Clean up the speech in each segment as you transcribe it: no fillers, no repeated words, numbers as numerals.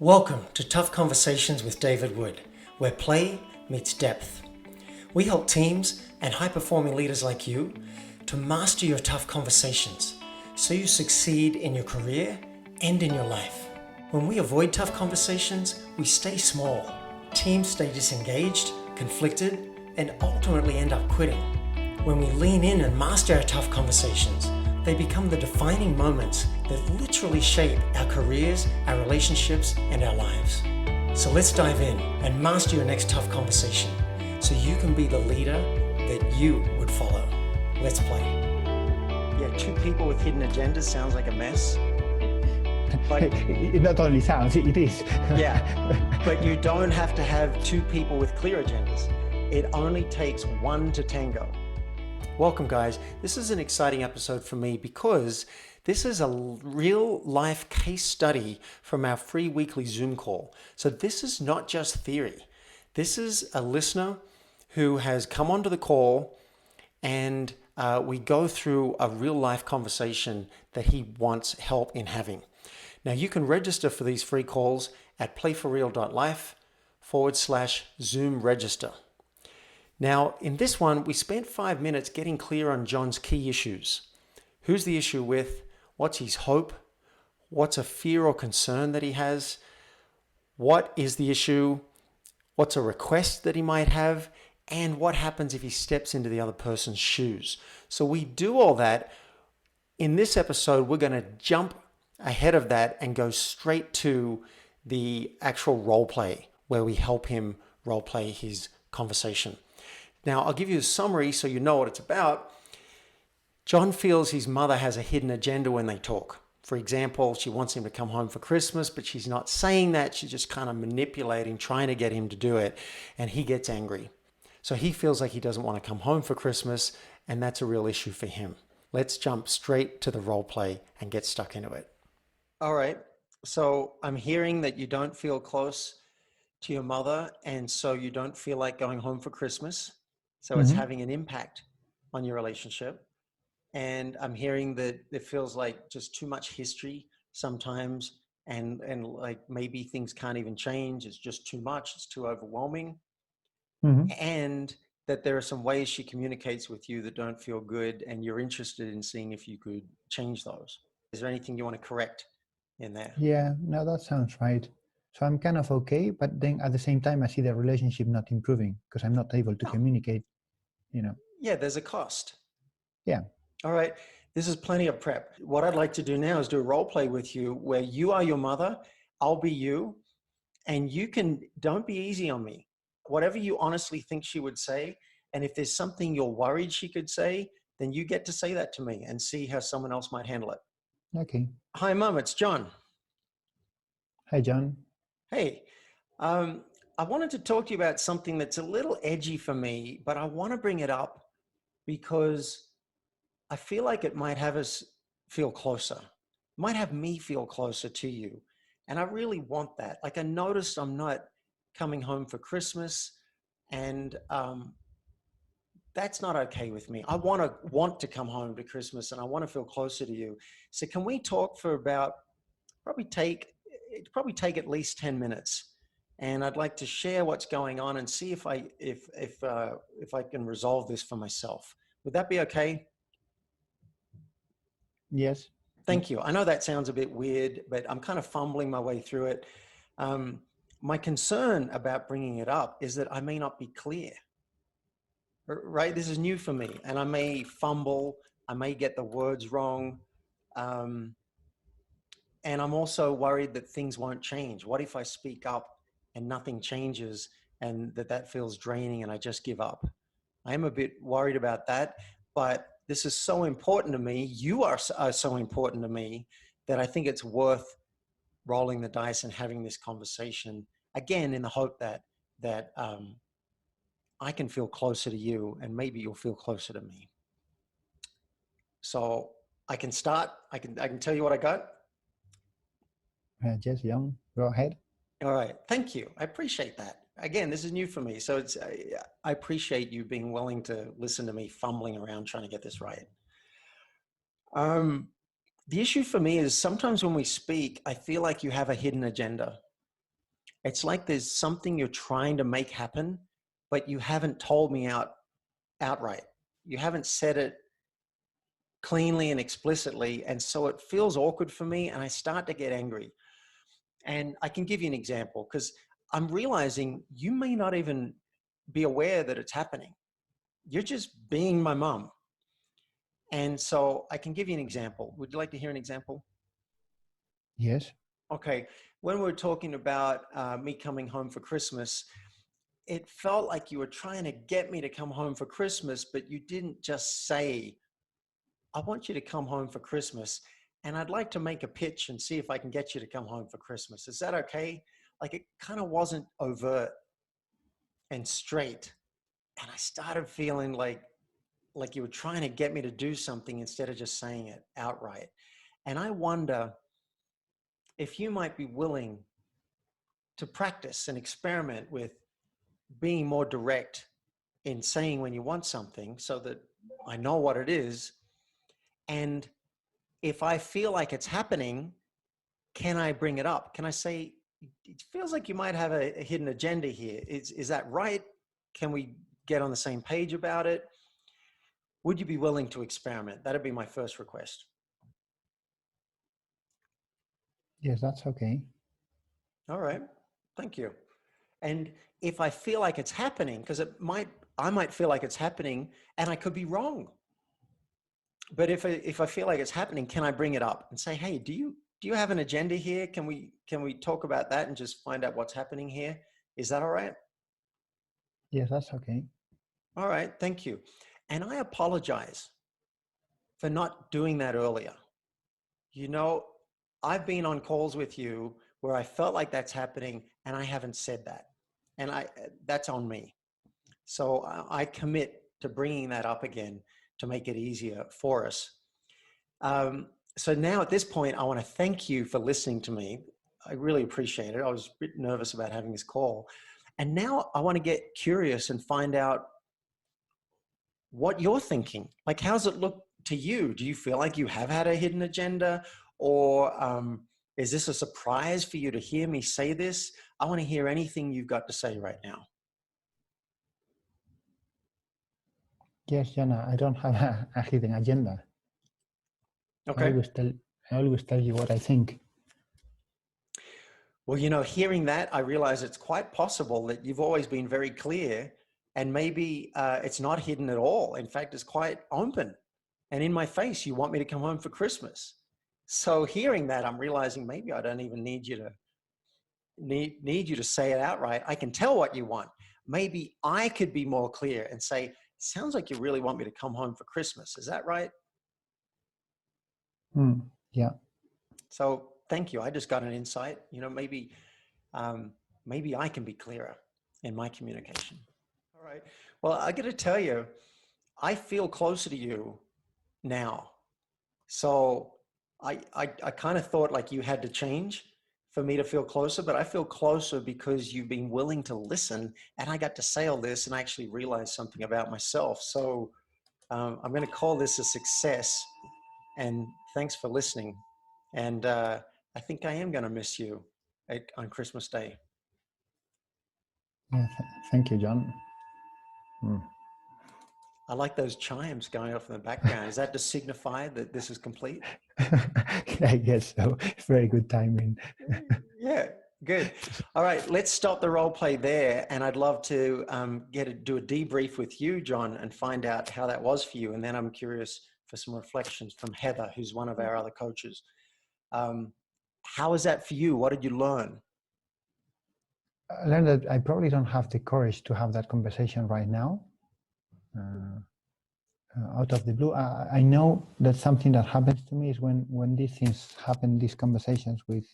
Welcome to Tough Conversations with David Wood, where play meets depth. We help teams and high-performing leaders like you to master your tough conversations so you succeed in your career and in your life. When we avoid tough conversations, we stay small. Teams stay disengaged, conflicted, and ultimately end up quitting. When we lean in and master our tough conversations, they become the defining moments that literally shape our careers, our relationships, and our lives. So let's dive in and master your next tough conversation so you can be the leader that you would follow. Let's play. Yeah, two people with hidden agendas sounds like a mess. But It not only sounds, it is. yeah, but you don't have to have two people with clear agendas. It only takes one to tango. Welcome, guys. This is an exciting episode for me because this is a real life case study from our free weekly Zoom call. So this is not just theory. This is a listener who has come onto the call and we go through a real life conversation that he wants help in having. Now you can register for these free calls at playforreal.life/Zoom register. Now, in this one, we spent 5 minutes getting clear on John's key issues. Who's the issue with? What's his hope? What's a fear or concern that he has? What is the issue? What's a request that he might have? And what happens if he steps into the other person's shoes? So we do all that. In this episode, we're going to jump ahead of that and go straight to the actual role play where we help him role play his conversation. Now, I'll give you a summary so you know what it's about. John feels his mother has a hidden agenda when they talk. For example, she wants him to come home for Christmas, but she's not saying that. She's just kind of manipulating, trying to get him to do it, and he gets angry. So he feels like he doesn't want to come home for Christmas, and that's a real issue for him. Let's jump straight to the role play and get stuck into it. All right. So I'm hearing that you don't feel close to your mother, and so you don't feel like going home for Christmas. So it's having an impact on your relationship. And I'm hearing that it feels like just too much history sometimes, and like maybe things can't even change. It's just too much. It's too overwhelming. And that there are some ways she communicates with you that don't feel good, and you're interested in seeing if you could change those. Is there anything you want to correct in there? Yeah, no, that sounds right. So I'm kind of okay, but then at the same time, I see the relationship not improving because I'm not able to Oh, communicate. yeah, there's a cost. Yeah. All right. This is plenty of prep. What I'd like to do now is do a role play with you where you are your mother, I'll be you, and don't be easy on me. Whatever you honestly think she would say, and if there's something you're worried she could say, then you get to say that to me and see how someone else might handle it. Okay. Hi, Mum, it's John. Hi, John. Hey, I wanted to talk to you about something that's a little edgy for me, but I want to bring it up because I feel like it might have us feel closer, might have me feel closer to you. And I really want that. Like I noticed I'm not coming home for Christmas, and that's not okay with me. I want to come home to Christmas, and I want to feel closer to you. So can we talk for about probably take at least 10 minutes, and I'd like to share what's going on and see if I can resolve this for myself. Would that be okay? Yes. Thank you. I know that sounds a bit weird, but I'm kind of fumbling my way through it. My concern about bringing it up is that I may not be clear, right? This is new for me, and I may fumble. I may get the words wrong. And I'm also worried that things won't change. What if I speak up and nothing changes, and that feels draining and I just give up? I am a bit worried about that, but this is so important to me. You are so important to me that I think it's worth rolling the dice and having this conversation again, in the hope that I can feel closer to you, and maybe you'll feel closer to me. So I can start. I can tell you what I got. Yes, John. Go ahead. All right. Thank you. I appreciate that. Again, this is new for me. So I appreciate you being willing to listen to me fumbling around trying to get this right. The issue for me is sometimes when we speak, I feel like you have a hidden agenda. It's like there's something you're trying to make happen, but you haven't told me outright. You haven't said it cleanly and explicitly. And so it feels awkward for me, and I start to get angry. And I can give you an example because I'm realizing you may not even be aware that it's happening. You're just being my mom. And so I can give you an example. Would you like to hear an example? Yes. Okay. When we were talking about me coming home for Christmas, it felt like you were trying to get me to come home for Christmas, but you didn't just say, I want you to come home for Christmas, and I'd like to make a pitch and see if I can get you to come home for Christmas. Is that okay? Like, it kind of wasn't overt and straight. And I started feeling like you were trying to get me to do something instead of just saying it outright. And I wonder if you might be willing to practice and experiment with being more direct in saying when you want something so that I know what it is. And if I feel like it's happening, can I bring it up? Can I say, it feels like you might have a hidden agenda here. Is that right? Can we get on the same page about it? Would you be willing to experiment? That'd be my first request. Yes, that's okay. All right. Thank you. And if I feel like it's happening, because I might feel like it's happening and I could be wrong. But if I feel like it's happening, can I bring it up and say, hey, do you have an agenda here? Can we talk about that and just find out what's happening here? Is that all right? Yes, that's okay. All right. Thank you. And I apologize for not doing that earlier. You know, I've been on calls with you where I felt like that's happening and I haven't said that. And that's on me. So I commit to bringing that up again to make it easier for us. So now at this point, I want to thank you for listening to me. I really appreciate it. I was a bit nervous about having this call. And now I want to get curious and find out what you're thinking. Like, how's it look to you? Do you feel like you have had a hidden agenda, or is this a surprise for you to hear me say this? I want to hear anything you've got to say right now. Yes, Jana, I don't have a hidden agenda. Okay. I always tell you what I think. Well, you know, hearing that, I realize it's quite possible that you've always been very clear, and maybe it's not hidden at all. In fact, it's quite open and in my face. You want me to come home for Christmas. So hearing that, I'm realizing maybe I don't even need you to say it outright. I can tell what you want. Maybe I could be more clear and say, sounds like you really want me to come home for Christmas. Is that right? Yeah. So thank you. I just got an insight. You know, maybe I can be clearer in my communication. All right. Well, I got to tell you, I feel closer to you now. So I kind of thought like you had to change for me to feel closer, but I feel closer because you've been willing to listen, and I got to say all this and I actually realized something about myself. So I'm going to call this a success, and thanks for listening. And I think I am going to miss you on Christmas Day. Yeah, thank you, John. I like those chimes going off in the background. Is that to signify that this is complete? I guess so. Very good timing. Yeah, good. All right, let's stop the role play there. And I'd love to do a debrief with you, John, and find out how that was for you. And then I'm curious for some reflections from Heather, who's one of our other coaches. How was that for you? What did you learn? I learned that I probably don't have the courage to have that conversation right now. Out of the blue, I know that something that happens to me is when these things happen, these conversations with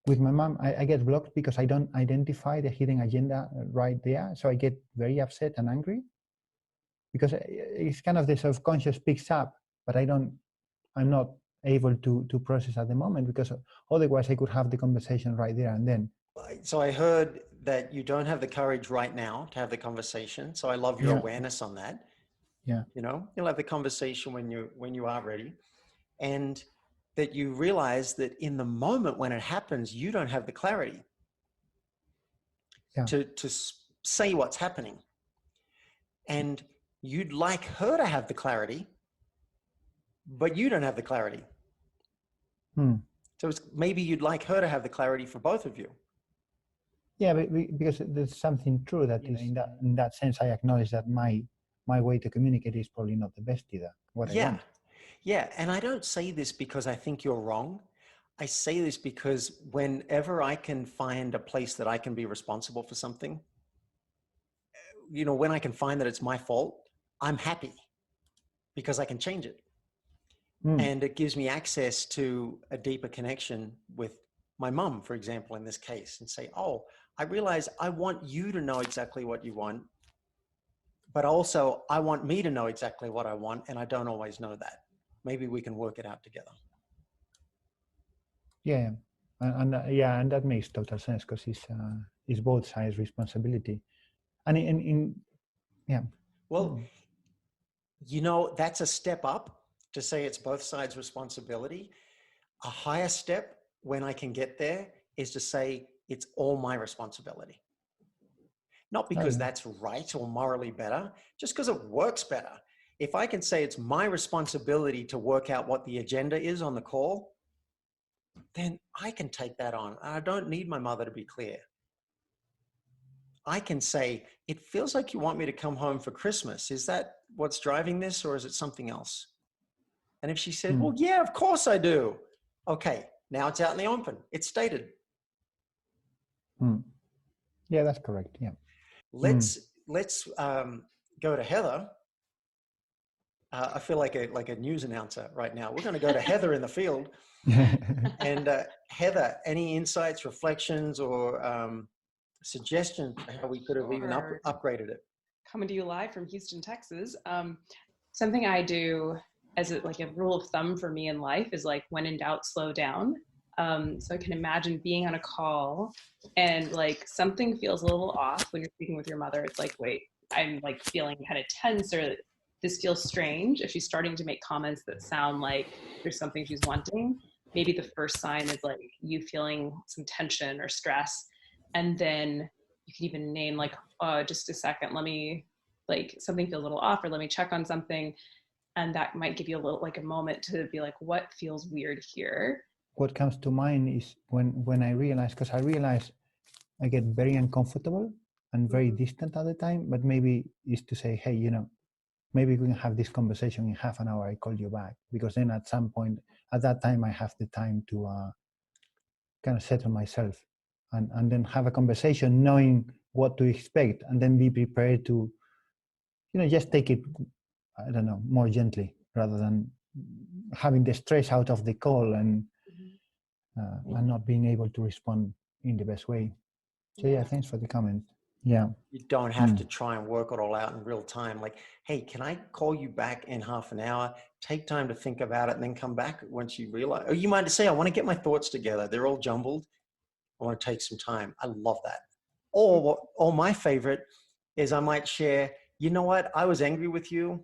my mom, I get blocked because I don't identify the hidden agenda right there. So I get very upset and angry because it's kind of the subconscious picks up, but I'm not able to process at the moment, because otherwise I could have the conversation right there and then. So I heard that you don't have the courage right now to have the conversation. So I love your awareness on that. Yeah. You know, you'll have the conversation when you are ready. And that you realize that in the moment when it happens, you don't have the clarity to say what's happening. And you'd like her to have the clarity, but you don't have the clarity. So it's maybe you'd like her to have the clarity for both of you. Yeah, because there's something true that is in that sense. I acknowledge that my way to communicate is probably not the best either. What I want. Yeah, and I don't say this because I think you're wrong. I say this because whenever I can find a place that I can be responsible for something, when I can find that it's my fault, I'm happy because I can change it. And it gives me access to a deeper connection with my mum, for example, in this case, and say, oh, I realize I want you to know exactly what you want, but also I want me to know exactly what I want, and I don't always know that. Maybe we can work it out together. Yeah, and that makes total sense because it's both sides' responsibility, and yeah. Well, that's a step up to say it's both sides' responsibility. A higher step, when I can get there, is to say it's all my responsibility. Not because that's right or morally better, just because it works better. If I can say it's my responsibility to work out what the agenda is on the call, then I can take that on. I don't need my mother to be clear. I can say, it feels like you want me to come home for Christmas. Is that what's driving this, or is it something else? And if she said, well, yeah, of course I do. Okay, now it's out in the open. It's stated. Yeah, that's correct. Yeah. Let's go to Heather. I feel like a news announcer right now. We're going to go to Heather in the field. And Heather, any insights, reflections, or suggestions for how we could have even upgraded it? Coming to you live from Houston, Texas. Something I do as a rule of thumb for me in life is when in doubt, slow down. So I can imagine being on a call and something feels a little off when you're speaking with your mother. It's wait, I'm feeling kind of tense, or this feels strange. If she's starting to make comments that sound like there's something she's wanting, maybe the first sign is you feeling some tension or stress. And then you can even name just a second, let me, something feels a little off, or let me check on something. And that might give you a little, a moment to be what feels weird here? What comes to mind is when I realize, because I realize I get very uncomfortable and very distant at the time, but maybe is to say, hey, maybe we can have this conversation in half an hour. I call you back, because then at some point, at that time, I have the time to kind of settle myself and then have a conversation, knowing what to expect, and then be prepared to, just take it, I don't know, more gently, rather than having the stress out of the call and not being able to respond in the best way. So yeah, thanks for the comment. Yeah. You don't have to try and work it all out in real time. Hey, can I call you back in half an hour? Take time to think about it and then come back once you realize. Or you might say, I want to get my thoughts together. They're all jumbled. I want to take some time. I love that. Or my favorite is I might share, you know what? I was angry with you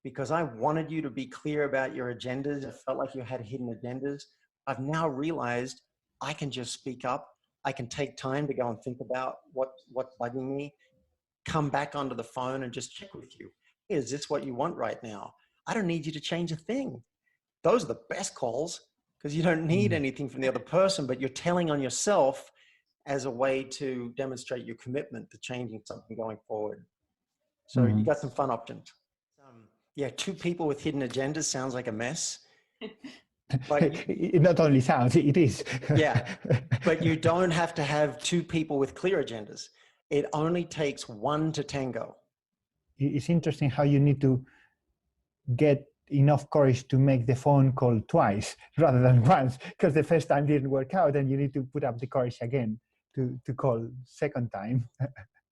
because I wanted you to be clear about your agendas. I felt like you had hidden agendas. I've now realized I can just speak up. I can take time to go and think about what's bugging me, come back onto the phone and just check with you. Hey, is this what you want right now? I don't need you to change a thing. Those are the best calls, because you don't need anything from the other person, but you're telling on yourself as a way to demonstrate your commitment to changing something going forward. So you got some fun options. Yeah, two people with hidden agendas sounds like a mess. But it not only sounds, it is. Yeah, but you don't have to have two people with clear agendas. It only takes one to tango. It's interesting how you need to get enough courage to make the phone call twice rather than once, because the first time didn't work out, and you need to put up the courage again to call second time.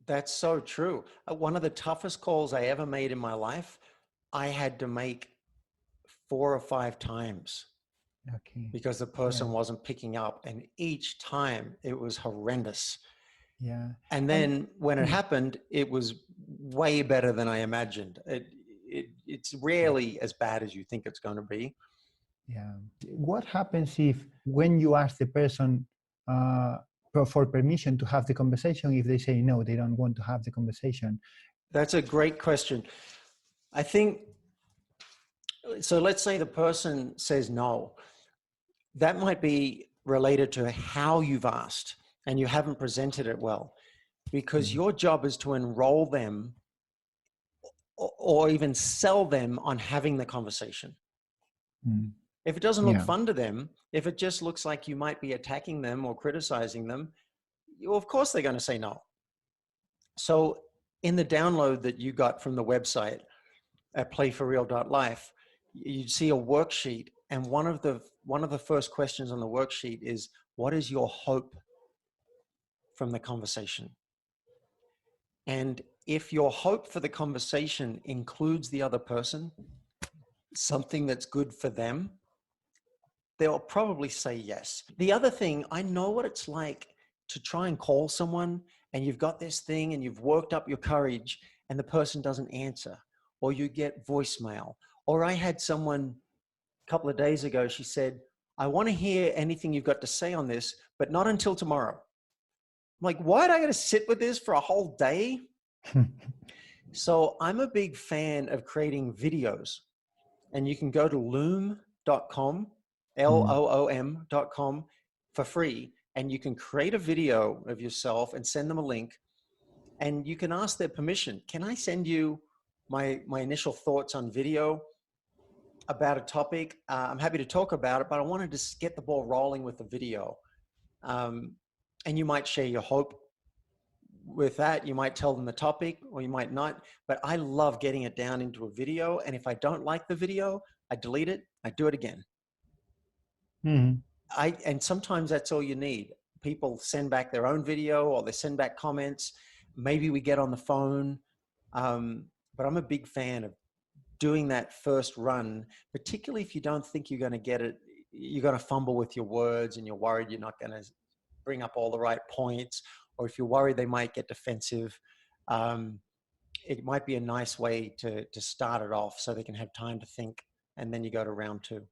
That's so true. One of the toughest calls I ever made in my life, I had to make 4 or 5 times. Okay. Because the person wasn't picking up, and each time it was horrendous. Yeah. And then when it happened, it was way better than I imagined. It's rarely as bad as you think it's going to be. Yeah. What happens if when you ask the person for permission to have the conversation, if they say no, they don't want to have the conversation? That's a great question. I think, so let's say the person says no. That might be related to how you've asked and you haven't presented it well, because your job is to enroll them or even sell them on having the conversation. Mm. If it doesn't look Yeah. fun to them, if it just looks like you might be attacking them or criticizing them, of course they're going to say no. So in the download that you got from the website at playforreal.life, you'd see a worksheet, and one of the first questions on the worksheet is, what is your hope from the conversation? And if your hope for the conversation includes the other person, something that's good for them, they'll probably say yes. The other thing, I know what it's like to try and call someone and you've got this thing and you've worked up your courage and the person doesn't answer, or you get voicemail. Or I had someone a couple of days ago, she said, I want to hear anything you've got to say on this, but not until tomorrow. I'm like, why do I got to sit with this for a whole day? So I'm a big fan of creating videos, and you can go to loom.com, LOOM.com for free. And you can create a video of yourself and send them a link, and you can ask their permission. Can I send you my initial thoughts on video about a topic? I'm happy to talk about it, but I wanted to get the ball rolling with the video. And you might share your hope with that. You might tell them the topic, or you might not, but I love getting it down into a video. And if I don't like the video, I delete it, I do it again. Mm-hmm. And sometimes that's all you need. People send back their own video, or they send back comments. Maybe we get on the phone. But I'm a big fan of doing that first run, particularly if you don't think you're going to get it. You're going to fumble with your words and you're worried you're not going to bring up all the right points, or if you're worried they might get defensive. It might be a nice way to start it off so they can have time to think, and then you go to round two.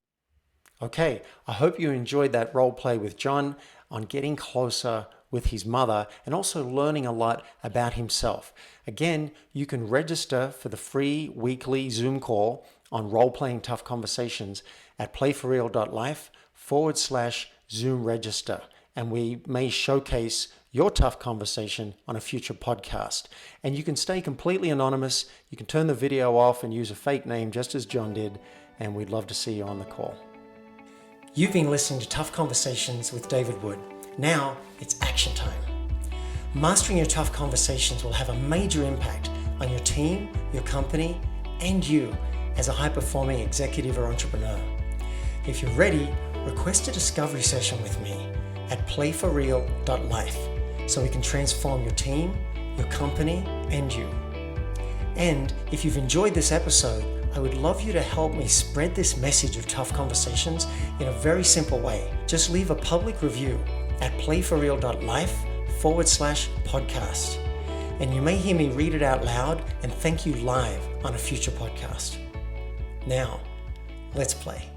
Okay, I hope you enjoyed that role play with John on getting closer with his mother and also learning a lot about himself. Again, you can register for the free weekly Zoom call on role-playing tough conversations at playforreal.life/Zoom register. And we may showcase your tough conversation on a future podcast. And you can stay completely anonymous. You can turn the video off and use a fake name just as John did. And we'd love to see you on the call. You've been listening to Tough Conversations with David Wood. Now it's action time. Mastering your tough conversations will have a major impact on your team, your company, and you as a high-performing executive or entrepreneur. If you're ready, request a discovery session with me at playforreal.life so we can transform your team, your company, and you. And if you've enjoyed this episode, I would love you to help me spread this message of tough conversations in a very simple way. Just leave a public review at playforreal.life/podcast. And you may hear me read it out loud and thank you live on a future podcast. Now, let's play.